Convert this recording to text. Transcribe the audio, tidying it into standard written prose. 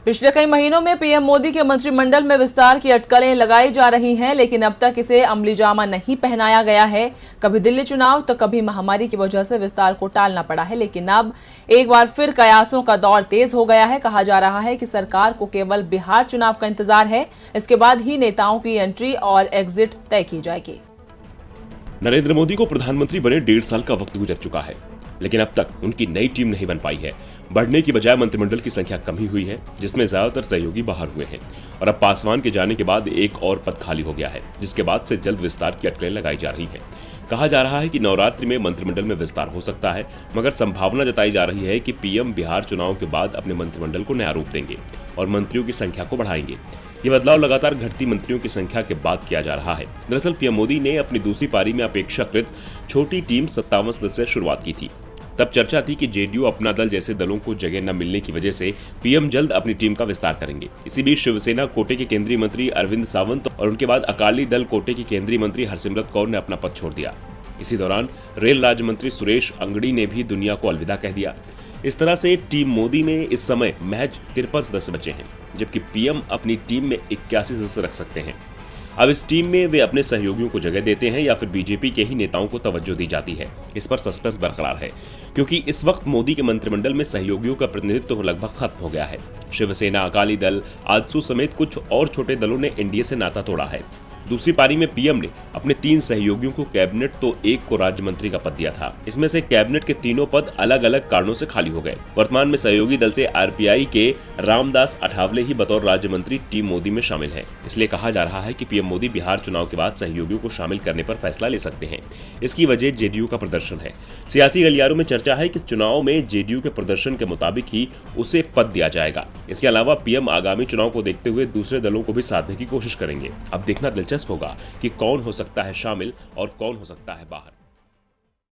पिछले कई महीनों में पीएम मोदी के मंत्रिमंडल में विस्तार की अटकलें लगाई जा रही हैं, लेकिन अब तक इसे अमलीजामा नहीं पहनाया गया है। कभी दिल्ली चुनाव तो कभी महामारी की वजह से विस्तार को टालना पड़ा है, लेकिन अब एक बार फिर कयासों का दौर तेज हो गया है। कहा जा रहा है कि सरकार को केवल बिहार चुनाव का इंतजार है, इसके बाद ही नेताओं की एंट्री और एग्जिट तय की जाएगी। नरेंद्र मोदी को प्रधानमंत्री बने 1.5 साल का वक्त गुजर चुका है, लेकिन अब तक उनकी नई टीम नहीं बन पाई है। बढ़ने की बजाय मंत्रिमंडल की संख्या कम ही हुई है, जिसमें ज्यादातर सहयोगी बाहर हुए हैं और अब पासवान के जाने के बाद एक और पद खाली हो गया है, जिसके बाद से जल्द विस्तार की अटकलें लगाई जा रही हैं। कहा जा रहा है कि नवरात्रि में मंत्रिमंडल में विस्तार हो सकता है, मगर संभावना जताई जा रही है कि पीएम बिहार चुनाव के बाद अपने मंत्रिमंडल को नया रूप देंगे और मंत्रियों की संख्या को बढ़ाएंगे। ये बदलाव लगातार घटती मंत्रियों की संख्या के बाद किया जा रहा है। दरअसल पीएम मोदी ने अपनी दूसरी पारी में अपेक्षाकृत छोटी टीम 57 सदस्य से शुरुआत की थी। तब चर्चा थी कि जेडीयू, अपना दल जैसे दलों को जगह न मिलने की वजह से पीएम जल्द अपनी टीम का विस्तार करेंगे। इसी बीच शिवसेना कोटे के केंद्रीय मंत्री अरविंद सावंत और उनके बाद अकाली दल कोटे की केंद्रीय मंत्री हरसिमरत कौर ने अपना पद छोड़ दिया। इसी दौरान रेल राज्य मंत्री सुरेश अंगड़ी ने भी दुनिया को अलविदा कह दिया। इस तरह से टीम मोदी में इस समय महज 53 सदस्य बचे हैं, जबकि पीएम अपनी टीम में 81 सदस्य रख सकते हैं। अब इस टीम में वे अपने सहयोगियों को जगह देते हैं या फिर बीजेपी के ही नेताओं को तवज्जो दी जाती है, इस पर सस्पेंस बरकरार है, क्योंकि इस वक्त मोदी के मंत्रिमंडल में सहयोगियों का प्रतिनिधित्व लगभग खत्म हो गया है। शिवसेना, अकाली दल, आजसू समेत कुछ और छोटे दलों ने एनडीए से नाता तोड़ा है। दूसरी पारी में पीएम ने अपने 3 सहयोगियों को कैबिनेट तो एक को राज्य मंत्री का पद दिया था। इसमें से कैबिनेट के तीनों पद अलग अलग कारणों से खाली हो गए। वर्तमान में सहयोगी दल से आरपीआई के रामदास अठावले ही बतौर राज्य मंत्री टीम मोदी में शामिल हैं। इसलिए कहा जा रहा है कि पीएम मोदी बिहार चुनाव के बाद सहयोगियों को शामिल करने पर फैसला ले सकते हैं। इसकी वजह जेडीयू का प्रदर्शन है। सियासी गलियारों में चर्चा है कि चुनाव में जेडीयू के प्रदर्शन के मुताबिक ही उसे पद दिया जाएगा। इसके अलावा पीएम आगामी चुनाव को देखते हुए दूसरे दलों को भी साधने की कोशिश करेंगे। अब देखना दिलचस्प होगा कि कौन हो सकता है शामिल और कौन हो सकता है बाहर।